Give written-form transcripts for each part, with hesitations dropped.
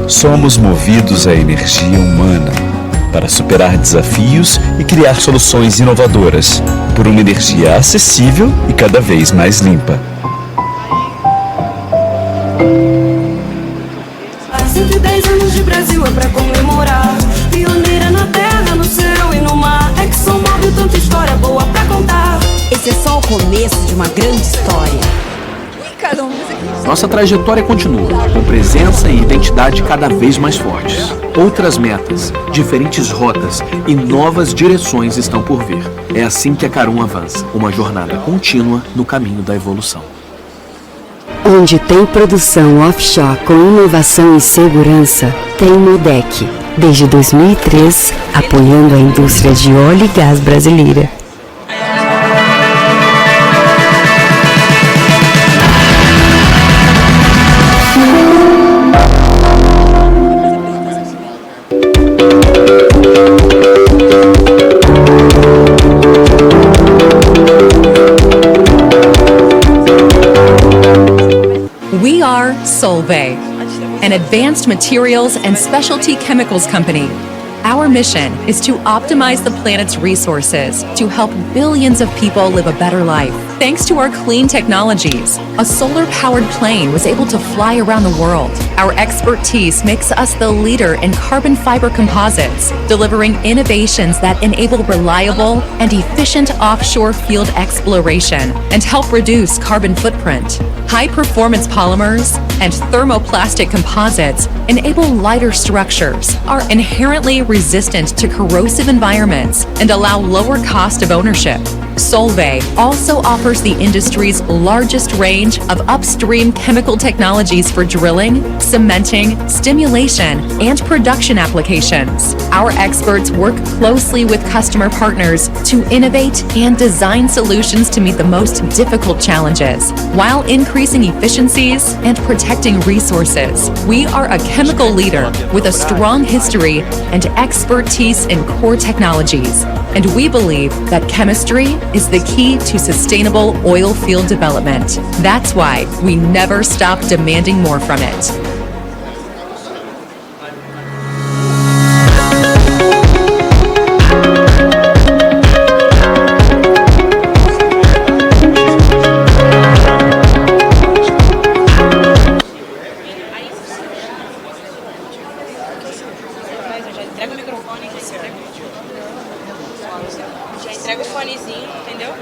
Somos movidos à energia humana para superar desafios e criar soluções inovadoras por uma energia acessível e cada vez mais limpa. Há 110 anos de Brasil é pra comemorar. Pioneira na terra, no céu e no mar. ExxonMobil, tanta história boa pra contar. Esse é só o começo de uma grande história. Nossa trajetória continua, com presença e identidade cada vez mais fortes. Outras metas, diferentes rotas e novas direções estão por vir. É assim que a Carum avança, uma jornada contínua no caminho da evolução. Onde tem produção offshore com inovação e segurança, tem Nodec. Desde 2003, apoiando a indústria de óleo e gás brasileira. We are Solvay, an advanced materials and specialty chemicals company. Our mission is to optimize the planet's resources to help billions of people live a better life. Thanks to our clean technologies, a solar-powered plane was able to fly around the world. Our expertise makes us the leader in carbon fiber composites, delivering innovations that enable reliable and efficient offshore field exploration and help reduce carbon footprint. High-performance polymers and thermoplastic composites enable lighter structures, are inherently resistant to corrosive environments, and allow lower cost of ownership. Solvay also offers the industry's largest range of upstream chemical technologies for drilling, cementing, stimulation, and production applications. Our experts work closely with customer partners to innovate and design solutions to meet the most difficult challenges, while increasing efficiencies and protecting resources. We are a chemical leader with a strong history and expertise in core technologies, and we believe that chemistry is the key to sustainable oil field development. That's why we never stop demanding more from it. Já entrega o fonezinho, entendeu?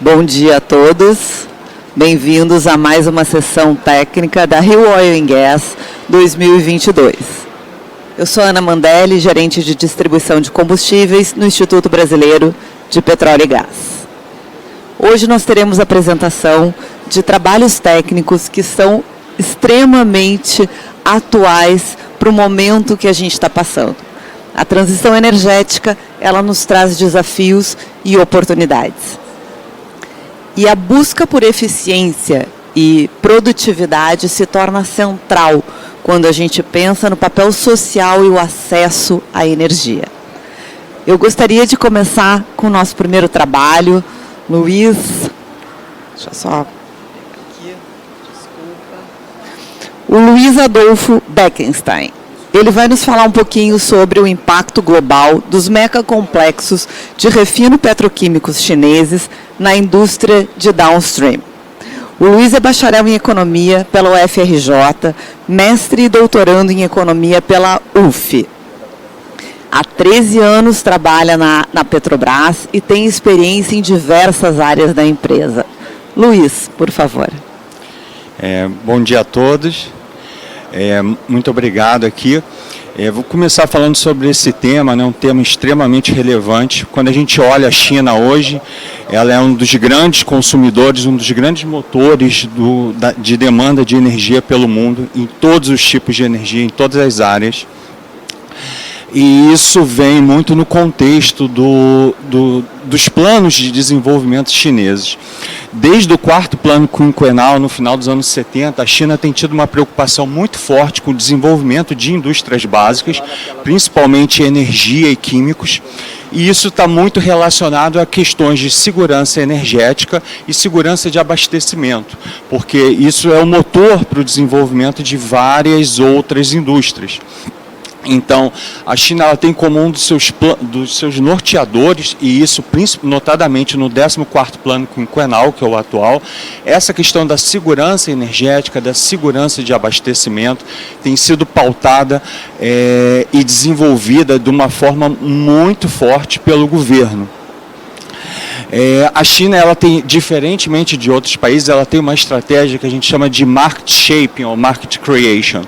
Bom dia a todos, bem-vindos a mais uma sessão técnica da Rio Oil & Gas 2022. Eu sou Ana Mandelli, gerente de distribuição de combustíveis no Instituto Brasileiro de Petróleo e Gás. Hoje nós teremos a apresentação de trabalhos técnicos que são extremamente atuais para o momento que a gente está passando. A transição energética, ela nos traz desafios e oportunidades. E a busca por eficiência e produtividade se torna central quando a gente pensa no papel social e o acesso à energia. Eu gostaria de começar com o nosso primeiro trabalho, Luiz. Deixa eu só. Aqui, desculpa. O Luiz Adolfo Beckenstein. Ele vai nos falar um pouquinho sobre o impacto global dos megacomplexos de refino petroquímicos chineses na indústria de downstream. O Luiz é bacharel em Economia pela UFRJ, mestre e doutorando em Economia pela UF, Há 13 anos trabalha na Petrobras e tem experiência em diversas áreas da empresa. Luiz, por favor. Bom dia a todos. Muito obrigado aqui. Vou começar falando sobre esse tema, né, um tema extremamente relevante. Quando a gente olha a China hoje, ela é um dos grandes consumidores, um dos grandes motores de demanda de energia pelo mundo, em todos os tipos de energia, em todas as áreas. E isso vem muito no contexto dos planos de desenvolvimento chineses. Desde o quarto plano quinquenal, no final dos anos 70, a China tem tido uma preocupação muito forte com o desenvolvimento de indústrias básicas, principalmente energia e químicos, e isso está muito relacionado a questões de segurança energética e segurança de abastecimento, porque isso é o motor para o desenvolvimento de várias outras indústrias. Então, a China ela tem como um dos seus norteadores, e isso notadamente no 14º plano quinquenal, que é o atual, essa questão da segurança energética, da segurança de abastecimento, tem sido pautada e desenvolvida de uma forma muito forte pelo governo. A China, ela tem, diferentemente de outros países, ela tem uma estratégia que a gente chama de market shaping ou market creation,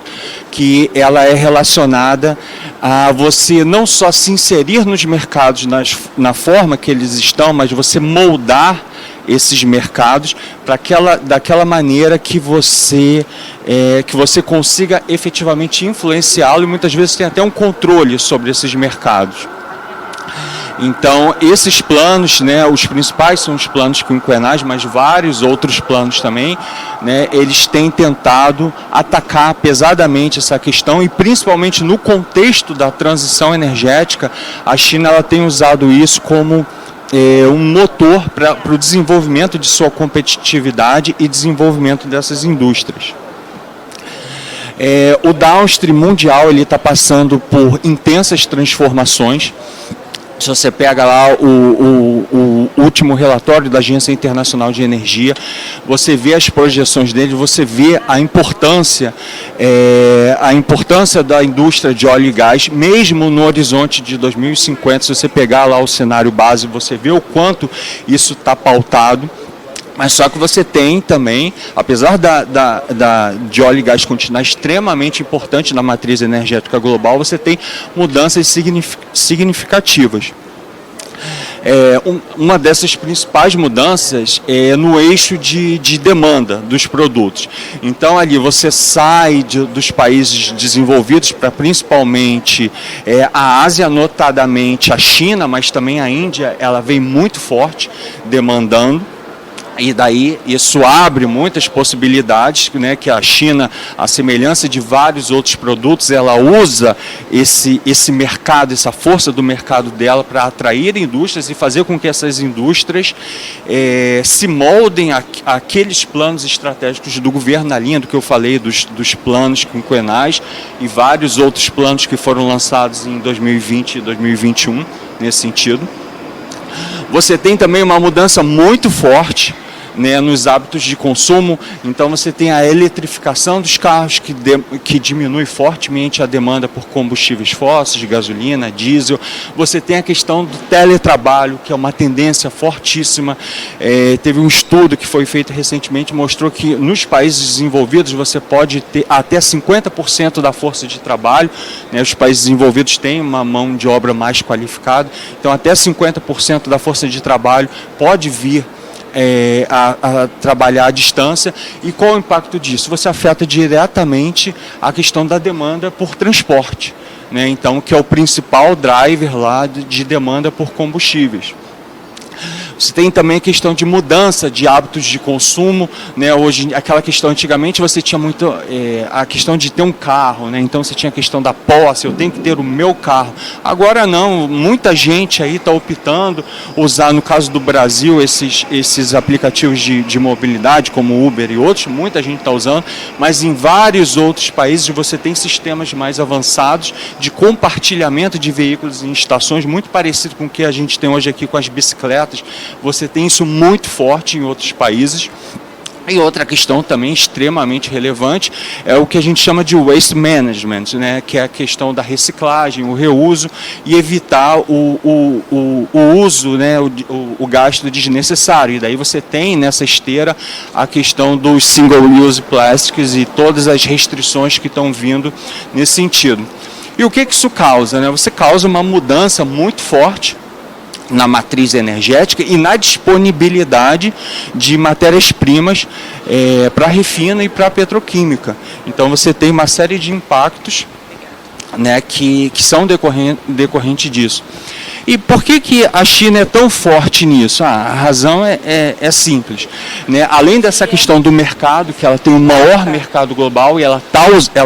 que ela é relacionada a você não só se inserir nos mercados na forma que eles estão, mas você moldar esses mercados daquela maneira que você consiga efetivamente influenciá-lo, e muitas vezes tem até um controle sobre esses mercados. Então, esses planos, né, os principais são os planos quinquenais, mas vários outros planos também, né, eles têm tentado atacar pesadamente essa questão, e principalmente no contexto da transição energética, a China ela tem usado isso como um motor para o desenvolvimento de sua competitividade e desenvolvimento dessas indústrias. O downstream mundial está passando por intensas transformações. Se você pega lá o último relatório da Agência Internacional de Energia, você vê as projeções dele, você vê a importância da indústria de óleo e gás, mesmo no horizonte de 2050, se você pegar lá o cenário base, você vê o quanto isso está pautado. Mas só que você tem também, apesar de óleo e gás continuar extremamente importante na matriz energética global, você tem mudanças significativas. Uma dessas principais mudanças é no eixo de demanda dos produtos. Então ali você sai dos países desenvolvidos para principalmente a Ásia, notadamente a China, mas também a Índia, ela vem muito forte demandando. E daí isso abre muitas possibilidades, né, que a China, a semelhança de vários outros produtos, ela usa esse mercado, essa força do mercado dela para atrair indústrias e fazer com que essas indústrias se moldem àqueles planos estratégicos do governo, na linha do que eu falei dos planos quinquenais e vários outros planos que foram lançados em 2020 e 2021 nesse sentido. Você tem também uma mudança muito forte, né, nos hábitos de consumo. Então você tem a eletrificação dos carros que diminui fortemente a demanda por combustíveis fósseis, de gasolina, diesel. Você tem a questão do teletrabalho, que é uma tendência fortíssima. Teve um estudo que foi feito recentemente, mostrou que nos países desenvolvidos você pode ter até 50% da força de trabalho, né, os países desenvolvidos têm uma mão de obra mais qualificada, então até 50% da força de trabalho pode vir a trabalhar à distância. E qual o impacto disso? Você afeta diretamente a questão da demanda por transporte, né? Então, que é o principal driver lá de demanda por combustíveis. Você tem também a questão de mudança de hábitos de consumo, né? Hoje, aquela questão, antigamente você tinha muito a questão de ter um carro, né? Então você tinha a questão da posse, eu tenho que ter o meu carro. Agora não, muita gente aí está optando usar, no caso do Brasil, esses aplicativos de mobilidade, como Uber e outros, muita gente está usando, mas em vários outros países você tem sistemas mais avançados de compartilhamento de veículos em estações, muito parecido com o que a gente tem hoje aqui com as bicicletas. Você tem isso muito forte em outros países. E outra questão também extremamente relevante é o que a gente chama de waste management, né, que é a questão da reciclagem, o reuso e evitar o uso, né, o gasto desnecessário. E daí você tem nessa esteira a questão dos single-use plastics e todas as restrições que estão vindo nesse sentido. E o que isso causa, né? Você causa uma mudança muito forte na matriz energética e na disponibilidade de matérias-primas para a refina e para a petroquímica. Então você tem uma série de impactos, né, que são decorrente disso. E por que a China é tão forte nisso? A razão é simples, né? Além dessa questão do mercado, que ela tem o maior mercado global e ela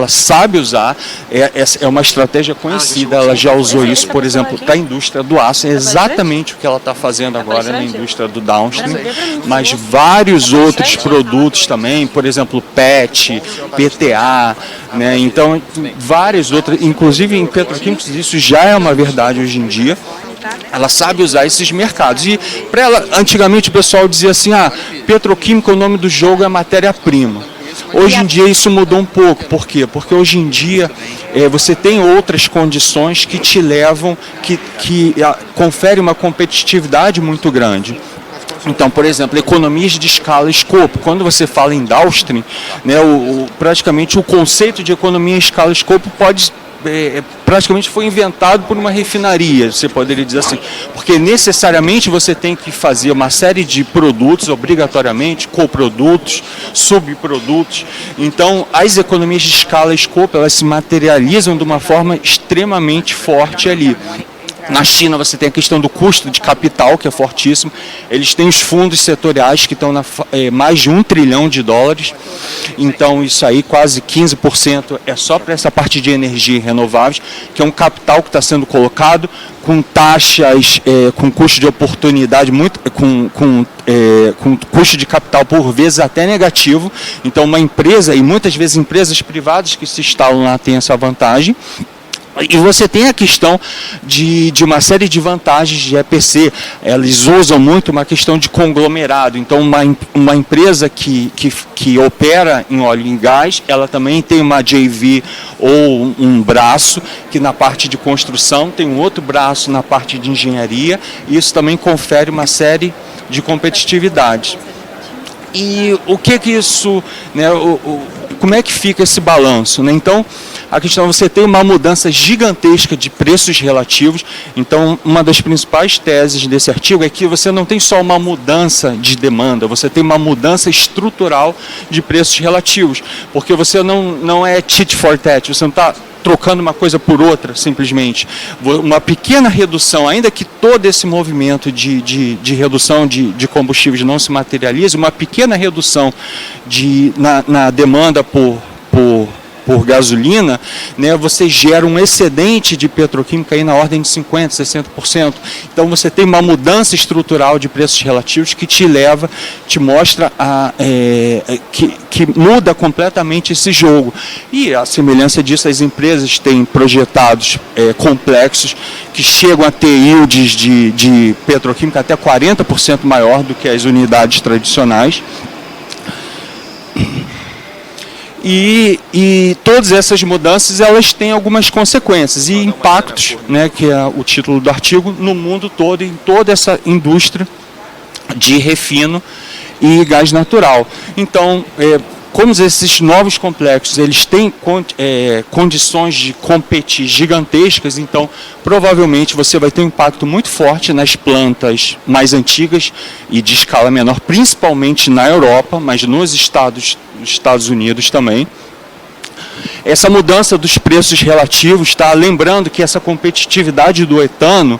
sabe usar, é uma estratégia conhecida, ela já usou isso, por exemplo, para a indústria do aço, é exatamente o que ela está fazendo agora na indústria do downstream, mas vários outros produtos também, por exemplo, PET, PTA, né? Então, várias outras, inclusive em petroquímicos, isso já é uma verdade hoje em dia. Ela sabe usar esses mercados. E para ela, antigamente o pessoal dizia assim, petroquímica, o nome do jogo é matéria-prima. Hoje em dia isso mudou um pouco. Por quê? Porque hoje em dia você tem outras condições que te levam, que conferem uma competitividade muito grande. Então, por exemplo, economias de escala e escopo. Quando você fala em downstream, né, praticamente o conceito de economia em escala e escopo praticamente foi inventado por uma refinaria, você poderia dizer assim, porque necessariamente você tem que fazer uma série de produtos, obrigatoriamente, coprodutos, subprodutos. Então, as economias de escala e escopo, elas se materializam de uma forma extremamente forte ali. Na China você tem a questão do custo de capital, que é fortíssimo. Eles têm os fundos setoriais que estão mais de $1 trilhão. Então isso aí, quase 15% é só para essa parte de energia renováveis, que é um capital que está sendo colocado com taxas, com custo de oportunidade, com custo de capital por vezes até negativo. Então uma empresa, e muitas vezes empresas privadas que se instalam lá têm essa vantagem. E você tem a questão de uma série de vantagens de EPC. Eles usam muito uma questão de conglomerado. Então, uma empresa que opera em óleo e gás, ela também tem uma JV ou um braço, que na parte de construção tem um outro braço na parte de engenharia. E isso também confere uma série de competitividade. E o que isso, né, como é que fica esse balanço, né? Então, a questão é você ter uma mudança gigantesca de preços relativos. Então, uma das principais teses desse artigo é que você não tem só uma mudança de demanda, você tem uma mudança estrutural de preços relativos, porque você não é tit for tat, você não está trocando uma coisa por outra, simplesmente. Uma pequena redução, ainda que todo esse movimento de redução de combustíveis não se materialize, uma pequena redução na demanda por gasolina, né, você gera um excedente de petroquímica aí na ordem de 50%, 60%. Então você tem uma mudança estrutural de preços relativos que te mostra que muda completamente esse jogo. E a semelhança disso, as empresas têm projetados complexos que chegam a ter yields de petroquímica até 40% maior do que as unidades tradicionais. E todas essas mudanças, elas têm algumas consequências e impactos, né, que é o título do artigo, no mundo todo, em toda essa indústria de refino e gás natural. Então, como esses novos complexos, eles têm condições de competir gigantescas, então provavelmente você vai ter um impacto muito forte nas plantas mais antigas e de escala menor, principalmente na Europa, mas nos Estados Unidos também. Essa mudança dos preços relativos, lembrando que essa competitividade do etano,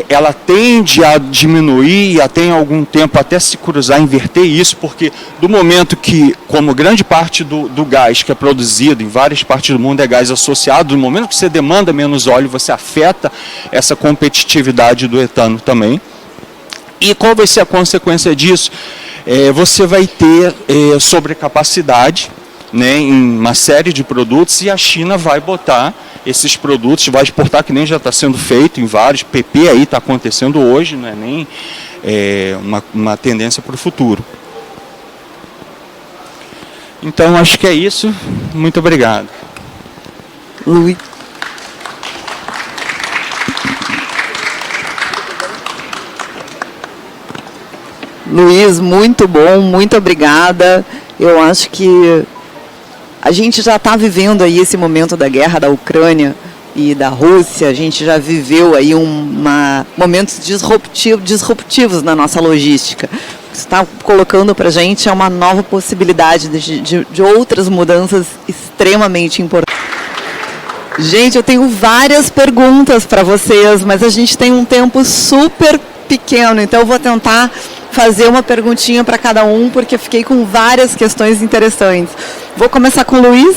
ela tende a diminuir e até em algum tempo até se cruzar, inverter isso, porque do momento que, como grande parte do gás que é produzido em várias partes do mundo é gás associado, no momento que você demanda menos óleo, você afeta essa competitividade do etano também. E qual vai ser a consequência disso? Você vai ter sobrecapacidade, né, em uma série de produtos, e a China vai botar esses produtos, vai exportar, que nem já está sendo feito em vários, PP aí está acontecendo hoje, não é nem uma tendência para o futuro. Então, acho que é isso. Muito obrigado. Luiz. Luiz, muito bom, muito obrigada. Eu acho que a gente já está vivendo aí esse momento da guerra da Ucrânia e da Rússia. A gente já viveu aí momentos disruptivos na nossa logística. O que você está colocando para a gente é uma nova possibilidade de outras mudanças extremamente importantes. Gente, eu tenho várias perguntas para vocês, mas a gente tem um tempo super pequeno, então eu vou tentar fazer uma perguntinha para cada um, porque eu fiquei com várias questões interessantes. Vou começar com o Luiz.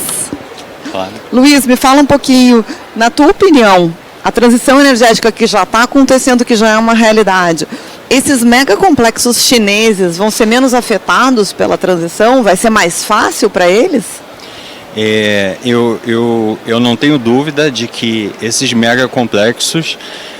Claro. Luiz, me fala um pouquinho, na tua opinião, a transição energética que já está acontecendo, que já é uma realidade, esses megacomplexos chineses vão ser menos afetados pela transição? Vai ser mais fácil para eles? Eu não tenho dúvida de que esses megacomplexos,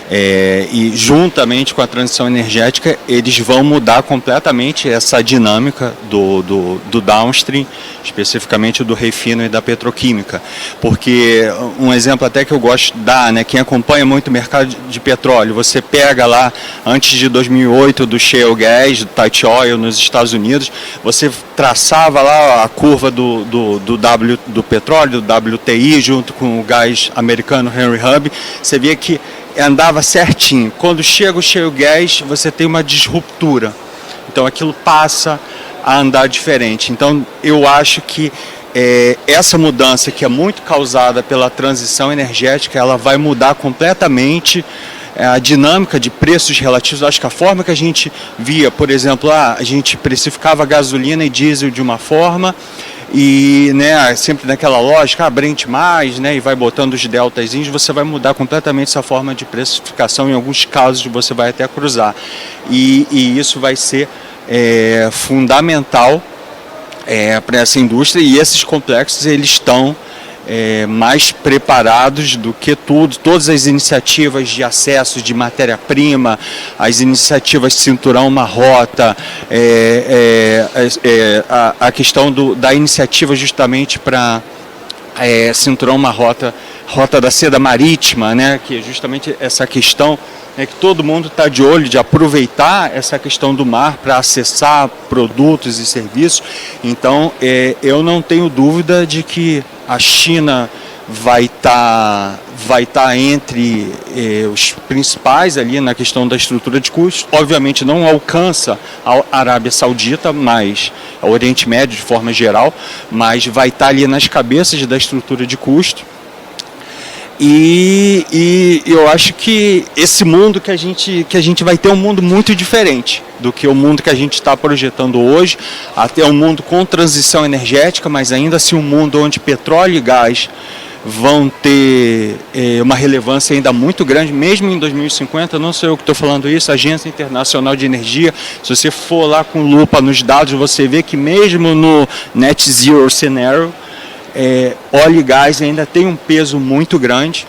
e juntamente com a transição energética, eles vão mudar completamente essa dinâmica do downstream, especificamente do refino e da petroquímica. Porque um exemplo até que eu gosto de dar, né, quem acompanha muito o mercado de petróleo, você pega lá, antes de 2008, do shale gas, do tight oil nos Estados Unidos, você traçava lá a curva do petróleo, do WTI, junto com o gás americano Henry Hub, você via que andava certinho. Quando chega o shale gas, você tem uma disruptura. Então aquilo passa a andar diferente. Então eu acho que essa mudança, que é muito causada pela transição energética, ela vai mudar completamente a dinâmica de preços relativos. Eu acho que a forma que a gente via, por exemplo, a gente precificava gasolina e diesel de uma forma, e sempre naquela lógica, Brent mais, e vai botando os deltazinhos, você vai mudar completamente essa forma de precificação. Em alguns casos você vai até cruzar, e isso vai ser fundamental para essa indústria, e esses complexos eles estão mais preparados do que todas as iniciativas de acesso de matéria-prima, as iniciativas de cinturão uma rota, a questão da iniciativa justamente para cinturão uma rota da seda marítima, que é justamente essa questão que todo mundo está de olho, de aproveitar essa questão do mar para acessar produtos e serviços. Então, eu não tenho dúvida de que a China vai estar entre os principais ali na questão da estrutura de custos. Obviamente não alcança a Arábia Saudita, mas o Oriente Médio de forma geral, mas vai estar ali nas cabeças da estrutura de custo. E eu acho que esse mundo que a gente vai ter um mundo muito diferente do que o mundo que a gente está projetando hoje, até um mundo com transição energética, mas ainda assim um mundo onde petróleo e gás vão ter uma relevância ainda muito grande, mesmo em 2050, não sou eu que estou falando isso, a Agência Internacional de Energia, se você for lá com lupa nos dados, você vê que mesmo no Net Zero Scenario, óleo e gás ainda tem um peso muito grande.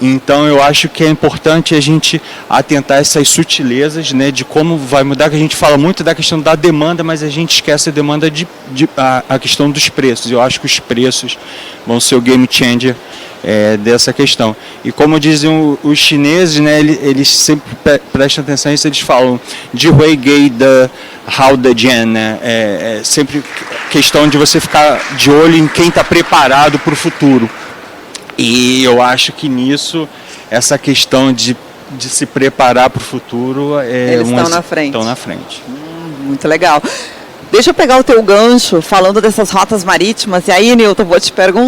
Então eu acho que é importante a gente atentar essas sutilezas, de como vai mudar, que a gente fala muito da questão da demanda, mas a gente esquece a demanda a questão dos preços. Eu acho que os preços vão ser o game changer dessa questão. E como dizem os chineses, eles sempre prestam atenção a isso, eles falam de Huigei de Hao de Jian, sempre questão de você ficar de olho em quem está preparado para o futuro. E eu acho que nisso, essa questão de se preparar para o futuro, eles estão na frente. Estão na frente. Muito legal. Deixa eu pegar o teu gancho falando dessas rotas marítimas, e aí, Nilton, vou te perguntar.